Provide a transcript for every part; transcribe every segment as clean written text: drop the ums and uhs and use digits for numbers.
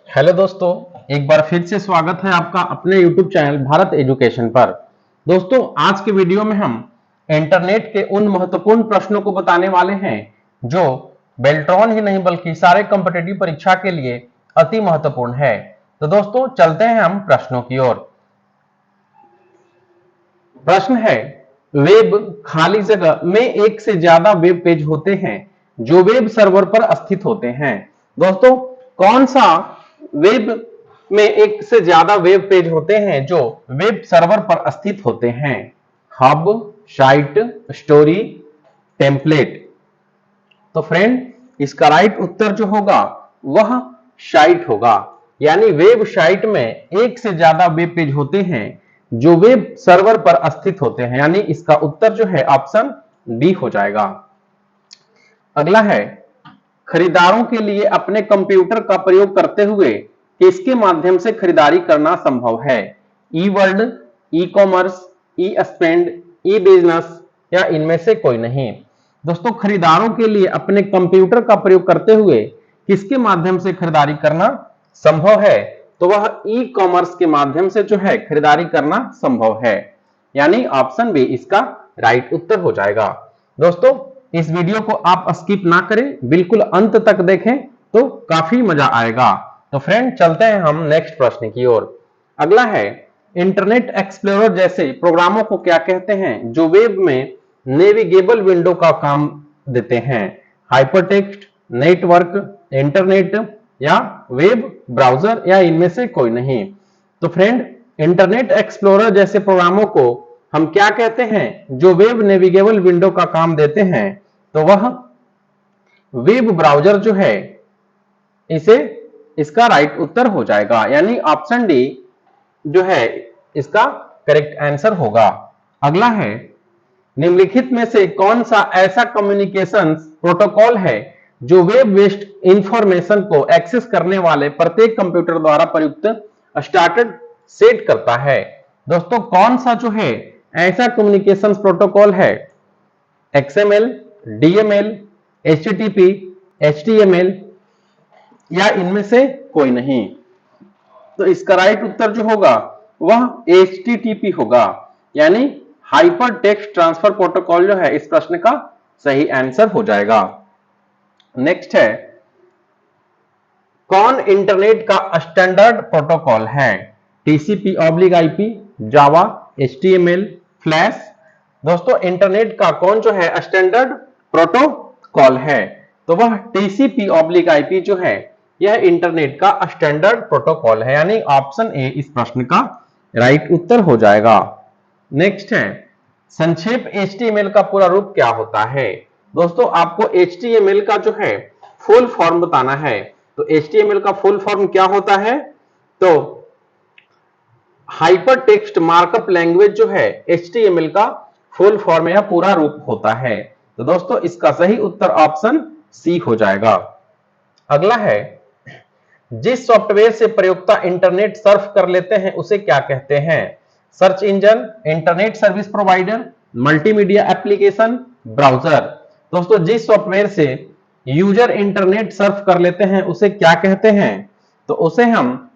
Hello दोस्तों, एक बार फिर से स्वागत है आपका अपने YouTube चैनल भारत एजुकेशन पर। दोस्तों, आज के वीडियो में हम इंटरनेट के उन महत्वपूर्ण प्रश्नों को बताने वाले हैं जो बेल्ट्रॉन ही नहीं बल्कि सारे कॉम्पिटिटिव परीक्षा के लिए अति महत्वपूर्ण है। तो दोस्तों, चलते हैं हम प्रश्नों की ओर। प्रश्न है, वेब खाली जगह में एक से ज्यादा वेब पेज होते हैं जो वेब सर्वर पर स्थित होते हैं। दोस्तों, कौन सा वेब में एक से ज्यादा वेब पेज होते हैं जो वेब सर्वर पर स्थित होते हैं? Hub, site, story, template. तो फ्रेंड, इसका राइट उत्तर जो होगा वह साइट होगा। यानी वेब साइट में एक से ज्यादा वेब पेज होते हैं जो वेब सर्वर पर स्थित होते हैं। यानी इसका उत्तर जो है ऑप्शन डी हो जाएगा। अगला है, खरीदारों के लिए अपने कंप्यूटर का प्रयोग करते हुए किसके माध्यम से खरीदारी करना संभव है? ई वर्ल्ड, ई कॉमर्स, ई स्पेंड, ई बिजनेस या इनमें से कोई नहीं। दोस्तों, खरीदारों के लिए अपने कंप्यूटर का प्रयोग करते हुए किसके माध्यम से खरीदारी करना संभव है? तो वह ई कॉमर्स के माध्यम से जो है खरीदारी करना संभव है। यानी ऑप्शन बी इसका राइट उत्तर हो जाएगा। दोस्तों, इस वीडियो को आप स्किप ना करें, बिल्कुल अंत तक देखें तो काफी मजा आएगा। तो फ्रेंड, चलते हैं हम नेक्स्ट प्रश्न की ओर। अगला है, इंटरनेट एक्सप्लोरर जैसे प्रोग्रामों को क्या कहते हैं जो वेब में नेविगेबल विंडो का काम देते हैं? हाइपरटेक्स्ट, नेटवर्क, इंटरनेट या वेब ब्राउजर या इनमें से कोई नहीं। तो फ्रेंड, इंटरनेट एक्सप्लोरर जैसे प्रोग्रामों को हम क्या कहते हैं जो वेब नेविगेबल विंडो का काम देते हैं? तो वह वेब ब्राउजर जो है इसे इसका राइट उत्तर हो जाएगा। यानी ऑप्शन डी जो है इसका करेक्ट आंसर होगा। अगला है, निम्नलिखित में से कौन सा ऐसा कम्युनिकेशन प्रोटोकॉल है जो वेब बेस्ड इंफॉर्मेशन को एक्सेस करने वाले प्रत्येक कंप्यूटर द्वारा प्रयुक्त स्टार्टेड सेट करता है? दोस्तों, कौन सा जो है ऐसा कम्युनिकेशन प्रोटोकॉल है? XML, DML, HTTP, HTML या इनमें से कोई नहीं। तो इसका राइट उत्तर जो होगा वह HTTP होगा। यानी हाइपर टेक्स्ट ट्रांसफर प्रोटोकॉल जो है इस प्रश्न का सही आंसर हो जाएगा। नेक्स्ट है, कौन इंटरनेट का स्टैंडर्ड प्रोटोकॉल है? TCP/IP, जावा, HTML, फ्लैश। दोस्तों, इंटरनेट का कौन जो है स्टैंडर्ड प्रोटोकॉल है? तो वह TCP/IP जो है यह इंटरनेट का स्टैंडर्ड प्रोटोकॉल है। यानी ऑप्शन ए इस प्रश्न का राइट उत्तर हो जाएगा। नेक्स्ट है, संक्षेप HTML का पूरा रूप क्या होता है? दोस्तों, आपको HTML का जो है फुल फॉर्म बताना है। तो HTML का फुल फॉर्म क्या होता है? तो हाइपर टेक्स्ट मार्कअप लैंग्वेज जो है HTML का फुल फॉर्म या पूरा रूप होता है। तो दोस्तों, इसका सही उत्तर ऑप्शन सी हो जाएगा। अगला है, जिस सॉफ्टवेयर से प्रयोक्ता इंटरनेट सर्फ कर लेते हैं उसे क्या कहते हैं? Search engine, internet service provider, multimedia application, browser. दोस्तों, जिस सॉफ्टवेयर से यूजर इंटरनेट सर्फ कर लेते हैं उसे क्या कहते हैं? तो उसे हम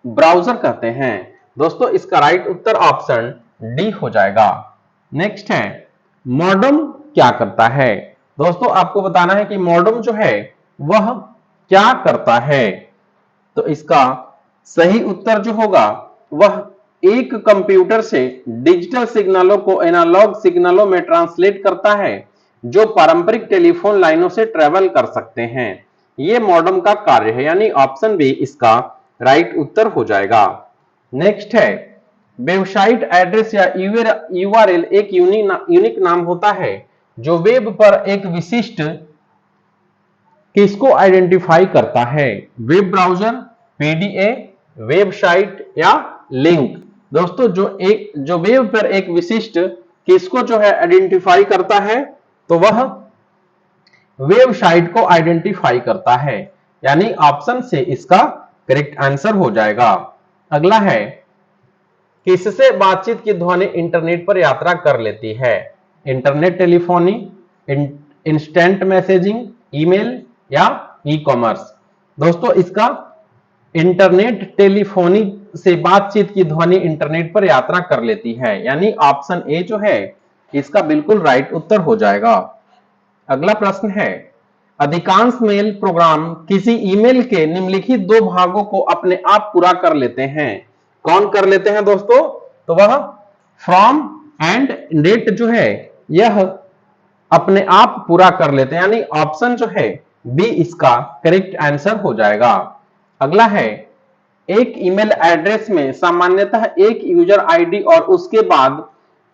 ब्राउजर कहते हैं। दोस्तों, इसका राइट उत्तर ऑप्शन डी हो जाएगा। नेक्स्ट है, मॉडम क्या करता है? दोस्तों, आपको बताना है कि मॉडम जो है वह क्या करता है? तो इसका सही उत्तर जो होगा वह एक कंप्यूटर से डिजिटल सिग्नलों को एनालॉग सिग्नलों में ट्रांसलेट करता है जो पारंपरिक टेलीफोन लाइनों से ट्रेवल कर सकते हैं। यह मॉडम का कार्य है। यानी ऑप्शन बी इसका राइट उत्तर हो जाएगा। नेक्स्ट है, वेबसाइट एड्रेस या यूआरएल एक यूनिक नाम होता है जो वेब पर एक विशिष्ट किसको आइडेंटिफाई करता है? वेब ब्राउजर, पीडीए, वेबसाइट या लिंक। दोस्तों, जो वेब पर एक विशिष्ट किसको जो है आइडेंटिफाई करता है? तो वह वेबसाइट को आइडेंटिफाई करता है। यानी ऑप्शन से इसका करेक्ट आंसर हो जाएगा। अगला है, किससे बातचीत की ध्वनि इंटरनेट पर यात्रा कर लेती है? Internet telephony, instant messaging, email या ई कॉमर्स। दोस्तों, इसका इंटरनेट टेलीफोनी से बातचीत की ध्वनि इंटरनेट पर यात्रा कर लेती है, यानी ऑप्शन ए जो है इसका बिल्कुल राइट उत्तर हो जाएगा। अगला प्रश्न है, अधिकांश मेल प्रोग्राम किसी ईमेल के निम्नलिखित दो भागों को अपने आप पूरा कर लेते हैं। कौन कर लेते हैं दोस्तों? तो वह फ्रॉम एंड डेट जो है यह अपने आप पूरा कर लेते हैं, यानी ऑप्शन जो है बी इसका करेक्ट आंसर हो जाएगा। अगला है, एक ईमेल एड्रेस में सामान्यतः एक यूजर आईडी और उसके बाद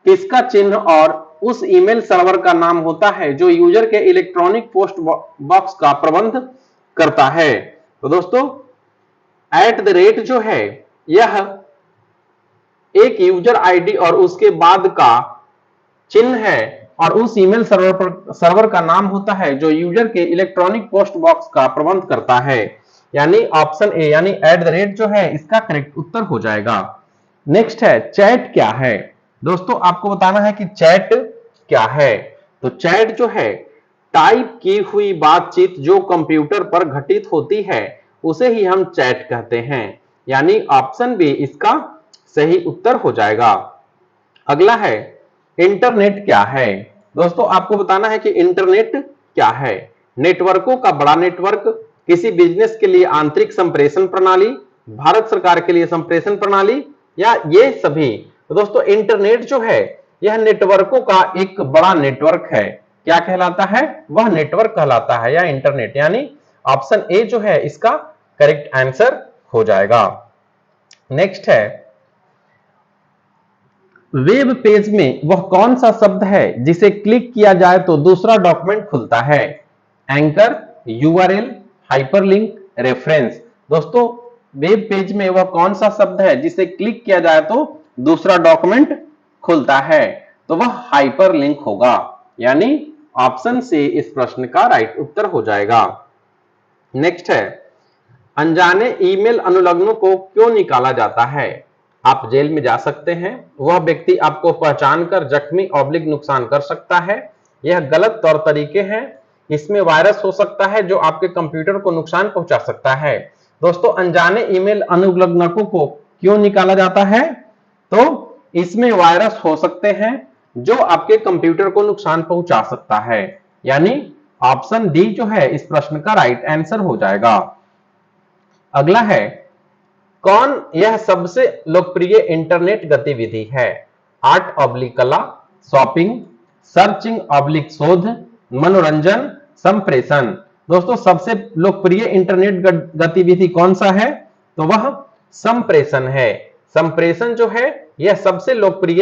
किसका चिन्ह और उस ईमेल सर्वर का नाम होता है जो यूजर के इलेक्ट्रॉनिक पोस्ट बॉक्स का प्रबंध करता है। तो दोस्तों @ जो है यह एक यूजर आईडी और उसके बाद का चिन्ह है और उस ईमेल सर्वर का नाम होता है जो यूजर के इलेक्ट्रॉनिक पोस्ट बॉक्स का प्रबंध करता है, यानी ऑप्शन ए यानी @ जो है इसका करेक्ट उत्तर हो जाएगा। नेक्स्ट है, चैट क्या है? दोस्तों आपको बताना है कि चैट क्या है। तो चैट जो है टाइप की हुई बातचीत जो कंप्यूटर पर घटित होती है उसे ही हम चैट कहते हैं, यानी ऑप्शन बी इसका सही उत्तर हो जाएगा। अगला है, इंटरनेट क्या है? दोस्तों आपको बताना है कि इंटरनेट क्या है। नेटवर्कों का बड़ा नेटवर्क, किसी बिजनेस के लिए आंतरिक संप्रेषण प्रणाली, भारत सरकार के लिए संप्रेषण प्रणाली, या ये सभी। तो दोस्तों इंटरनेट जो है यह नेटवर्कों का एक बड़ा नेटवर्क है। क्या कहलाता है? वह नेटवर्क कहलाता है या इंटरनेट, यानी ऑप्शन ए जो है इसका करेक्ट आंसर हो जाएगा। नेक्स्ट है, वेब पेज में वह कौन सा शब्द है जिसे क्लिक किया जाए तो दूसरा डॉक्यूमेंट खुलता है? Anchor, URL, hyperlink, reference. दोस्तों वेब पेज में वह कौन सा शब्द है जिसे क्लिक किया जाए तो दूसरा डॉक्यूमेंट खुलता है? तो वह हाइपरलिंक होगा, यानी ऑप्शन सी इस प्रश्न का राइट उत्तर हो जाएगा। नेक्स्ट है, अनजाने ईमेल अनुलग्नों को क्यों निकाला जाता है? आप जेल में जा सकते हैं, वह व्यक्ति आपको पहचान कर जख्मी ऑब्लिक नुकसान कर सकता है, यह गलत तौर तरीके हैं, इसमें वायरस हो सकता है जो आपके कंप्यूटर को नुकसान पहुंचा सकता है। दोस्तों अनजाने ईमेल अनुलग्नकों को क्यों निकाला जाता है? तो इसमें वायरस हो सकते हैं जो आपके कंप्यूटर को नुकसान पहुंचा सकता है, यानी ऑप्शन डी जो है इस प्रश्न का राइट आंसर हो जाएगा। अगला है, कौन यह सबसे लोकप्रिय इंटरनेट गतिविधि है? आर्ट/कला, शॉपिंग, सर्चिंग/ शोध, मनोरंजन, संप्रेषण। दोस्तों सबसे लोकप्रिय इंटरनेट गतिविधि कौन सा है? तो वह संप्रेषण है। संप्रेषण जो है यह सबसे लोकप्रिय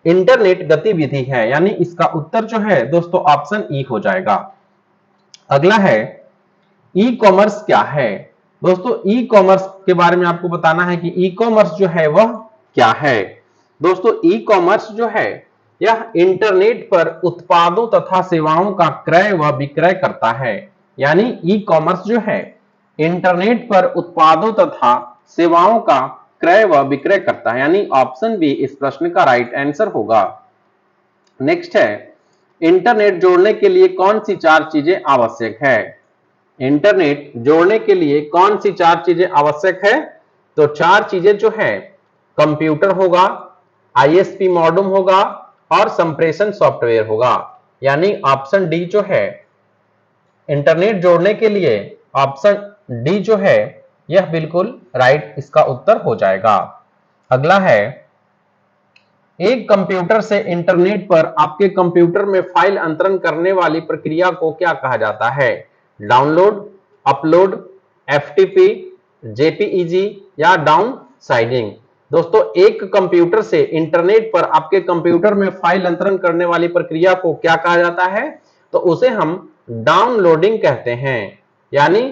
इंटरनेट गतिविधि है, यानी इसका उत्तर जो है दोस्तों ऑप्शन ई हो जाएगा। अगला है, ई कॉमर्स क्या है? दोस्तों ई कॉमर्स के बारे में आपको बताना है कि ई कॉमर्स जो है वह क्या है। दोस्तों ई कॉमर्स जो है यह इंटरनेट पर उत्पादों तथा सेवाओं का क्रय व विक्रय करता है, यानी ई कॉमर्स जो है इंटरनेट पर उत्पादों तथा सेवाओं का क्रय व विक्रय करता है, यानी ऑप्शन बी इस प्रश्न का राइट आंसर होगा। नेक्स्ट है, इंटरनेट जोड़ने के लिए कौन सी 4 चीजें आवश्यक है? इंटरनेट जोड़ने के लिए कौन सी 4 चीजें आवश्यक है? तो 4 चीजें जो है कंप्यूटर होगा, आईएसपी मॉडेम होगा और संप्रेषण सॉफ्टवेयर होगा, यानी ऑप्शन डी जो है इंटरनेट जोड़ने के लिए ऑप्शन डी जो है यह बिल्कुल राइट इसका उत्तर हो जाएगा। अगला है, एक कंप्यूटर से इंटरनेट पर आपके कंप्यूटर में फाइल अंतरण करने वाली प्रक्रिया को क्या कहा जाता है? डाउनलोड, अपलोड, एफटीपी, जेपीईजी या डाउन साइजिंग। दोस्तों एक कंप्यूटर से इंटरनेट पर आपके कंप्यूटर में फाइल अंतरण करने वाली प्रक्रिया को क्या कहा जाता है? तो उसे हम डाउनलोडिंग कहते हैं, यानी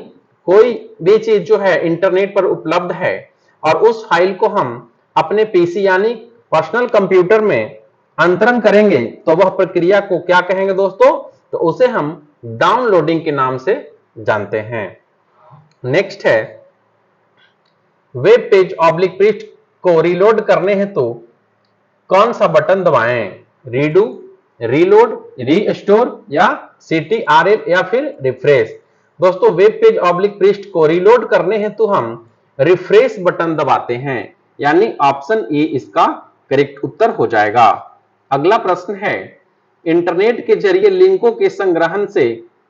कोई भी चीज जो है इंटरनेट पर उपलब्ध है और उस फाइल को हम अपने पीसी यानी पर्सनल कंप्यूटर में अंतरण करेंगे तो वह प्रक्रिया को क्या कहेंगे दोस्तों? तो उसे हम डाउनलोडिंग के नाम से जानते हैं। नेक्स्ट है, वेब पेज ऑब्लिक पृष्ठ को रीलोड करने हेतु कौन सा बटन दबाएं? रीडू, रीलोड, रीस्टोर या CTRL या फिर रिफ्रेश। दोस्तों वेब पेज ऑब्लिक पृष्ठ को रीलोड करने हेतु हम रिफ्रेश बटन दबाते हैं, यानी ऑप्शन ए इसका करेक्ट उत्तर हो जाएगा। अगला प्रश्न है, इंटरनेट के जरिए लिंकों के संग्रहण से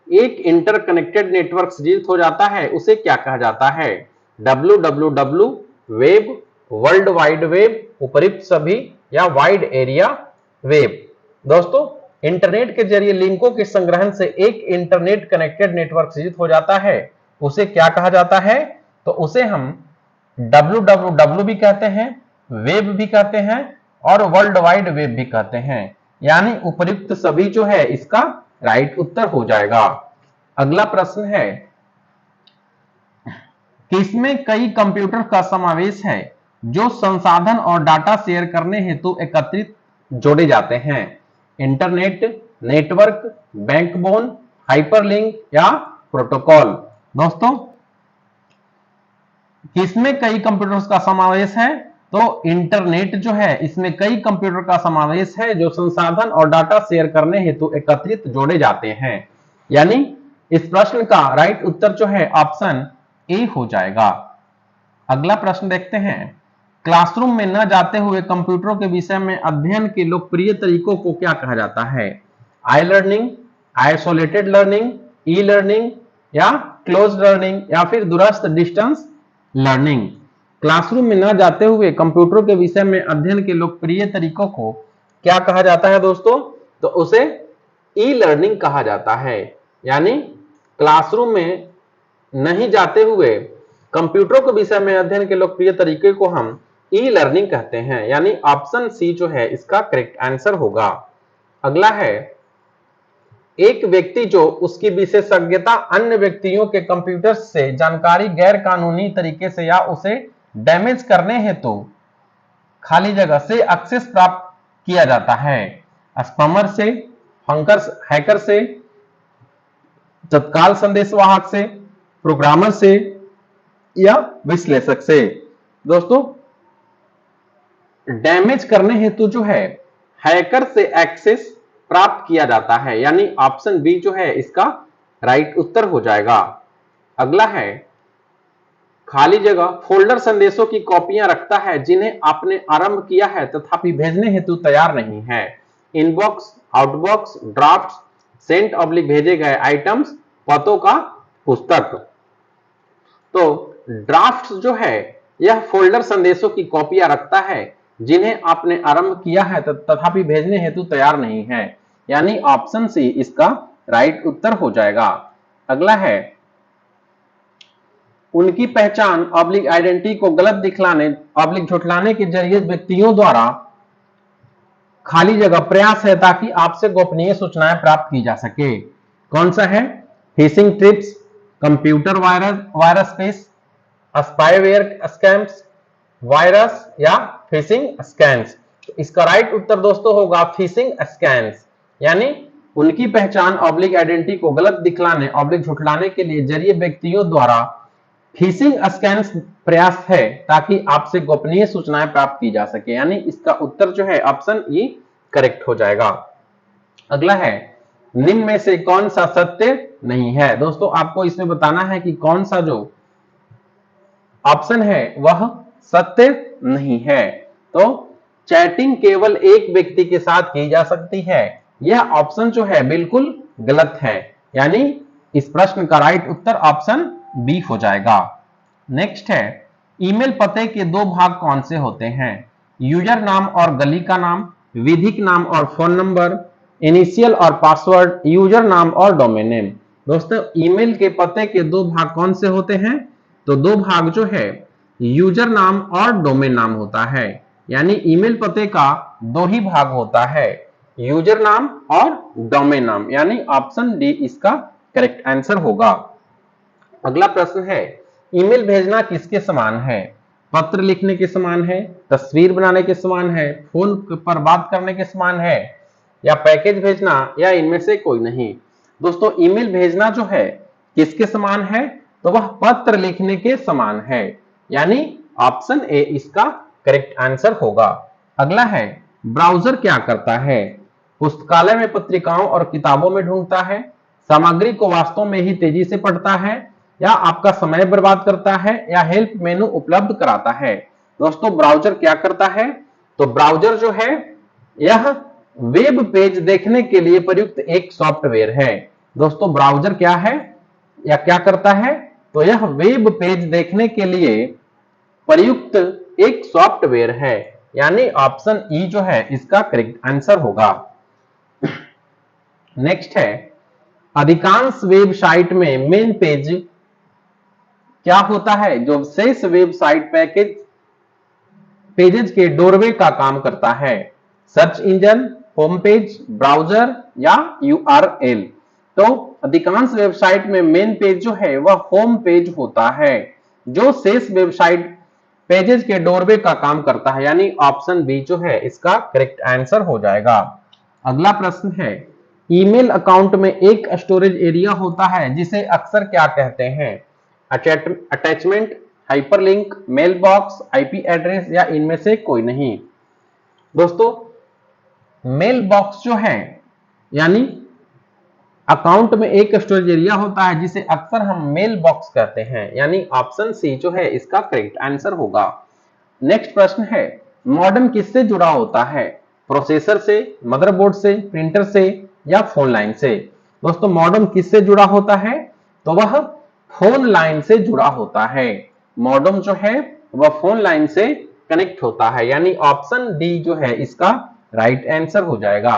एक इंटरकनेक्टेड नेटवर्क सृजित हो जाता है, उसे क्या कहा जाता है? www, web, world wide web, उपयुक्त सभी या वाइड एरिया वेब। दोस्तों, इंटरनेट के जरिए लिंकों के संग्रहण से एक इंटरनेट कनेक्टेड नेटवर्क सृजित हो जाता है, उसे क्या कहा जाता है? तो उसे हम www भी कहते हैं, वेब भी कहते हैं और वर्ल्ड वाइड वेब भी कहते हैं, यानी उपयुक्त सभी जो है इसका राइट उत्तर हो जाएगा। अगला प्रश्न है, किसमें कई कंप्यूटर का समावेश है जो संसाधन और डाटा शेयर करने हेतु एकत्रित जोड़े जाते हैं? इंटरनेट, नेटवर्क, बैकबोन, हाइपरलिंक या प्रोटोकॉल। दोस्तों, किसमें कई कंप्यूटर्स का समावेश है? तो इंटरनेट जो है इसमें कई कंप्यूटर का समावेश है जो संसाधन और डाटा शेयर करने हेतु एकत्रित जोड़े जाते हैं, यानी इस प्रश्न का राइट उत्तर जो है ऑप्शन ए हो जाएगा। अगला प्रश्न देखते हैं, क्लासरूम में न जाते हुए कंप्यूटरों के विषय में अध्ययन के लोकप्रिय तरीकों को क्या कहा जाता है? आई learning, isolated learning, e learning या क्लोज लर्निंग या फिर दूरस्थ डिस्टेंस लर्निंग। क्लासरूम में न जाते हुए कंप्यूटरों के विषय में अध्ययन के लोकप्रिय तरीकों को क्या कहा जाता है दोस्तों? तो उसे ई लर्निंग कहा जाता है, यानी क्लासरूम में नहीं जाते हुए कंप्यूटरों के विषय में अध्ययन के लोकप्रिय तरीके को हम ई लर्निंग कहते हैं, यानी ऑप्शन सी जो है इसका करेक्ट आंसर होगा। अगला है, एक व्यक्ति जो उसकी विशेषज्ञता अन्य व्यक्तियों के कंप्यूटर से जानकारी गैर कानूनी तरीके से या उसे डैमेज करने हेतु खाली जगह से एक्सेस प्राप्त किया जाता है? स्पैमर से, हैकर से, तत्काल संदेशवाहक से, प्रोग्रामर से या विश्लेषक से। दोस्तों, डैमेज करने हेतु जो है हैकर से एक्सेस प्राप्त किया जाता है, यानी ऑप्शन बी जो है इसका राइट उत्तर हो जाएगा। अगला है, खाली जगह फोल्डर संदेशों की कॉपियां रखता है जिन्हें आपने आरंभ किया है तथापि भेजने हेतु तैयार नहीं है। Inbox, outbox, draft, sent oblique भेजे गए आइटम्स, पतों का पुस्तक। तो ड्राफ्ट जो है यह फोल्डर संदेशों की कॉपियां रखता है जिन्हें आपने आरंभ किया है तथापि भेजने हेतु तैयार नहीं है, यानी ऑप्शन सी इसका राइट उत्तर हो जाएगा। अगला है, उनकी पहचान ऑब्लिक आइडेंटिटी को गलत दिखलाने ऑब्लिक झुठलाने के जरिए व्यक्तियों द्वारा खाली जगह प्रयास है ताकि आपसे गोपनीय सूचनाएं प्राप्त की जा सके। कौन सा है? Fishing trips, computer virus space, spyware scams, virus या फिशिंग स्कैन्स। तो इसका राइट उत्तर दोस्तों होगा फिशिंग स्कैन्स, यानी उनकी पहचान ऑब्लिक आइडेंटिटी को गलत दिखलाने ऑब्लिक झुठलाने के लिए जरिए व्यक्तियों द्वारा फिशिंग स्कैन्स प्रयास है ताकि आपसे गोपनीय सूचनाएं प्राप्त की जा सके, यानी इसका उत्तर जो है ऑप्शन ई करेक्ट हो जाएगा। अगला है, निम्न में से कौन सा सत्य नहीं है? दोस्तों, आपको इसमें बताना है कि कौन सा जो ऑप्शन है वह सत्य नहीं है। तो चैटिंग केवल एक व्यक्ति के साथ की जा सकती है, यह ऑप्शन जो है बिल्कुल गलत है, यानी इस प्रश्न का राइट उत्तर ऑप्शन बी हो जाएगा। नेक्स्ट है, ईमेल पते के दो भाग कौन से होते हैं? यूजर नाम और गली का नाम, विधिक नाम और फोन नंबर, इनिशियल और पासवर्ड, यूजर नाम और डोमेन नेम। दोस्तों, ईमेल के पते के दो भाग कौन से होते हैं? तो दो भाग जो है यूजर नाम और डोमेन नाम होता है, यानी ईमेल पते का दो ही भाग होता है, यूजर नाम और डोमेन नाम, यानी ऑप्शन डी इसका करेक्ट आंसर होगा। अगला प्रश्न है, ईमेल भेजना किसके समान है? पत्र लिखने के समान है, तस्वीर बनाने के समान है, फोन पर बात करने के समान है या पैकेज भेजना या इनमें से कोई नहीं? दोस्तों, ईमेल भेजना जो है किसके समान है? तो वह पत्र लिखने के समान है, यानी ऑप्शन ए इसका करेक्ट आंसर होगा। अगला है, ब्राउजर क्या करता है? पुस्तकालय में पत्रिकाओं और किताबों में ढूंढता है, सामग्री को वास्तव में ही तेजी से पढ़ता है या आपका समय बर्बाद करता है या हेल्प मेनू उपलब्ध कराता है। दोस्तों ब्राउजर क्या करता है? तो ब्राउजर जो है यह वेब पेज देखने के लिए प्रयुक्त एक सॉफ्टवेयर है। दोस्तों ब्राउजर क्या है या क्या करता है? तो यह वेब पेज देखने के लिए प्रयुक्त एक सॉफ्टवेयर है, यानी ऑप्शन ई जो है इसका करेक्ट आंसर होगा। नेक्स्ट है, अधिकांश वेबसाइट में मेन पेज क्या होता है? जो शेष वेबसाइट पेजेज के डोरवे का काम करता है। Search engine, home page, browser या यूआरएल। तो अधिकांश वेबसाइट में मेन पेज जो है वह होम पेज होता है, जो शेष वेबसाइट पेजेज के डोरवे का काम करता है, यानी ऑप्शन बी जो है इसका करेक्ट आंसर हो जाएगा। अगला प्रश्न है, ईमेल अकाउंट में एक स्टोरेज एरिया होता है जिसे अक्सर क्या कहते हैं? Attachment, hyperlink, mail box, IP address या इनमें से कोई नहीं। दोस्तों मेल बॉक्स जो है यानी अकाउंट में एक स्टोरेज एरिया होता है जिसे अक्सर हम मेल बॉक्स कहते हैं, यानी ऑप्शन सी जो है इसका करेक्ट आंसर होगा। नेक्स्ट प्रश्न है, मॉडेम किससे जुड़ा होता है? प्रोसेसर से, मदरबोर्ड से, प्रिंटर से या फोन लाइन से? दोस्तों मॉडेम किससे जुड़ा होता है? तो वह फोन लाइन से जुड़ा होता है। मॉडेम जो है वह फोन लाइन से कनेक्ट होता है, यानी ऑप्शन डी जो है इसका राइट आंसर हो जाएगा।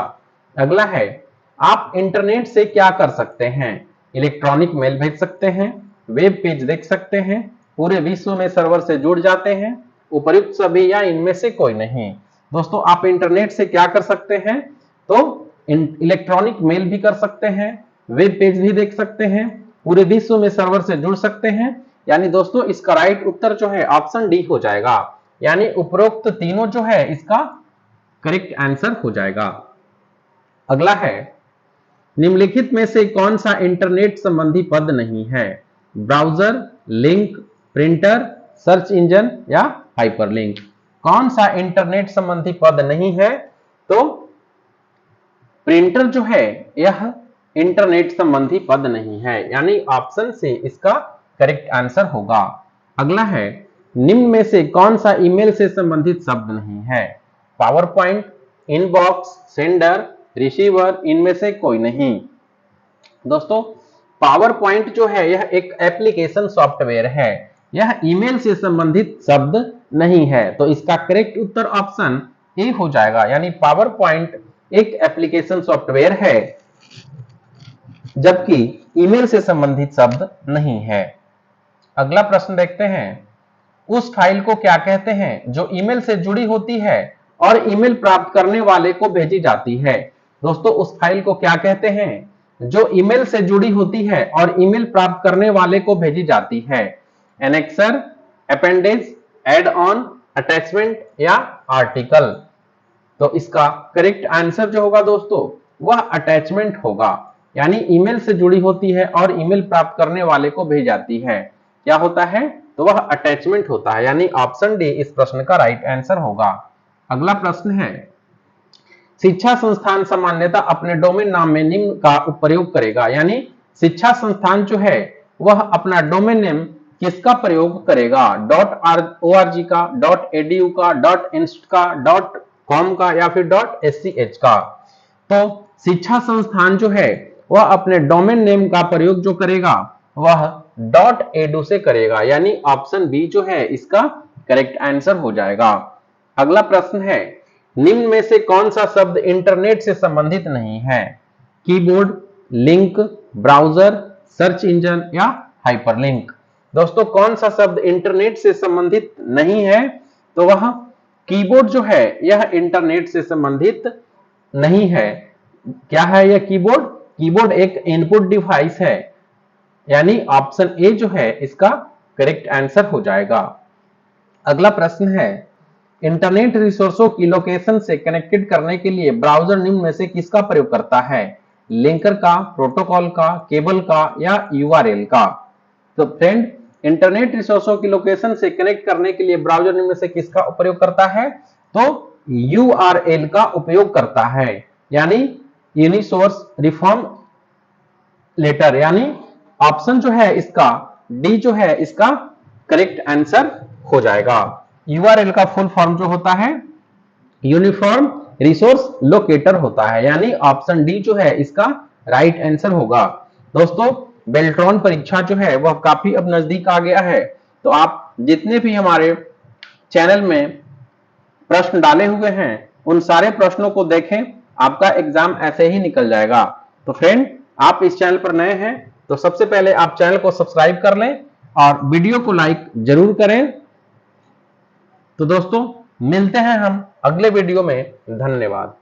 अगला है, आप इंटरनेट से क्या कर सकते हैं? इलेक्ट्रॉनिक मेल भेज सकते हैं, वेब पेज देख सकते हैं, पूरे विश्व में सर्वर से जुड़ जाते हैं, उपर्युक्त सभी या इनमें से कोई नहीं। दोस्तों आप इंटरनेट से क्या कर सकते हैं? तो इलेक्ट्रॉनिक मेल भी कर सकते हैं, वेब पेज भी देख सकते हैं, पूरे विश्व में सर्वर से जुड़ सकते हैं, यानी दोस्तों इसका राइट उत्तर जो है ऑप्शन डी हो जाएगा, यानी उपरोक्त तीनों जो है इसका करेक्ट आंसर हो जाएगा। अगला है, निम्नलिखित में से कौन सा इंटरनेट संबंधी पद नहीं है? Browser, link, printer, search engine या हाइपरलिंक? कौन सा इंटरनेट संबंधी पद नहीं है? तो प्रिंटर जो है यह इंटरनेट संबंधी पद नहीं है, यानी ऑप्शन से इसका करेक्ट आंसर होगा। अगला है, निम्न में से कौन सा ईमेल से संबंधित शब्द नहीं है? Power point, inbox, sender, receiver, इनमें से कोई नहीं। दोस्तों पावर पॉइंट जो है यह एक एप्लीकेशन सॉफ्टवेयर है, यह ईमेल से संबंधित शब्द नहीं है, तो इसका करेक्ट उत्तर ऑप्शन ए हो जाएगा, यानी पावर पॉइंट एक एप्लीकेशन सॉफ्टवेयर है जबकि ईमेल से संबंधित शब्द नहीं है। अगला प्रश्न देखते हैं, उस फाइल को क्या कहते हैं जो ईमेल से जुड़ी होती है और ईमेल प्राप्त करने वाले को भेजी जाती है? दोस्तों उस फाइल को क्या कहते हैं जो ईमेल से जुड़ी होती है और ईमेल प्राप्त करने वाले को भेजी जाती है? Annexure, appendage, add on, attachment या आर्टिकल? तो इसका करेक्ट आंसर जो होगा दोस्तों वह अटैचमेंट होगा, यानी ईमेल से जुड़ी होती है और ईमेल प्राप्त करने वाले को भेज जाती है। क्या होता है? तो वह अटैचमेंट होता है, यानी ऑप्शन डी इस प्रश्न का राइट आंसर होगा। अगला प्रश्न है, शिक्षा संस्थान सामान्यतः अपने डोमेन नाम में निम्न का प्रयोग करेगा, यानी शिक्षा संस्थान जो है वह अपना डोमेन नेम किसका प्रयोग करेगा? .org का, .edu का, .inst का, .com का या फिर .sch का? तो शिक्षा संस्थान जो है वह अपने डोमेन नेम का प्रयोग जो करेगा वह .edu से करेगा, यानी ऑप्शन बी जो है इसका करेक्ट आंसर हो जाएगा। अगला प्रश्न है, निम्न में से कौन सा शब्द इंटरनेट से संबंधित नहीं है? Keyboard, link, browser, search engine या हाइपरलिंक? दोस्तों कौन सा शब्द इंटरनेट से संबंधित नहीं है? तो वह कीबोर्ड जो है यह इंटरनेट से संबंधित नहीं है। क्या है यह कीबोर्ड? कीबोर्ड एक इनपुट डिवाइस है, यानी ऑप्शन ए जो है इसका करेक्ट आंसर हो जाएगा। अगला प्रश्न है, इंटरनेट रिसोर्सों की लोकेशन से कनेक्टेड करने के लिए ब्राउजर निम्न में से किसका प्रयोग करता है? लिंकर का, प्रोटोकॉल का, केबल का या यूआरएल का? तो फ्रेंड इंटरनेट रिसोर्सों की लोकेशन से कनेक्ट करने के लिए ब्राउजर निम्न में से किसका उपयोग करता है? तो यूआरएल का उपयोग करता है, यानी यूनिसोर्स रिफॉर्म लेटर, यानी ऑप्शन जो है इसका डी जो है इसका करेक्ट आंसर हो जाएगा। यूआरएल का फुल फॉर्म जो होता है यूनिफॉर्म रिसोर्स लोकेटर होता है, यानी ऑप्शन डी जो है इसका राइट आंसर होगा। दोस्तों बेल्ट्रॉन परीक्षा जो है वह काफी अब नजदीक आ गया है, तो आप जितने भी हमारे चैनल में प्रश्न डाले हुए हैं उन सारे प्रश्नों को देखें, आपका एग्जाम ऐसे ही निकल जाएगा। तो फ्रेंड आप इस चैनल पर नए हैं तो सबसे पहले आप चैनल को सब्सक्राइब कर लें और वीडियो को लाइक जरूर करें। तो दोस्तों मिलते हैं हम अगले वीडियो में, धन्यवाद।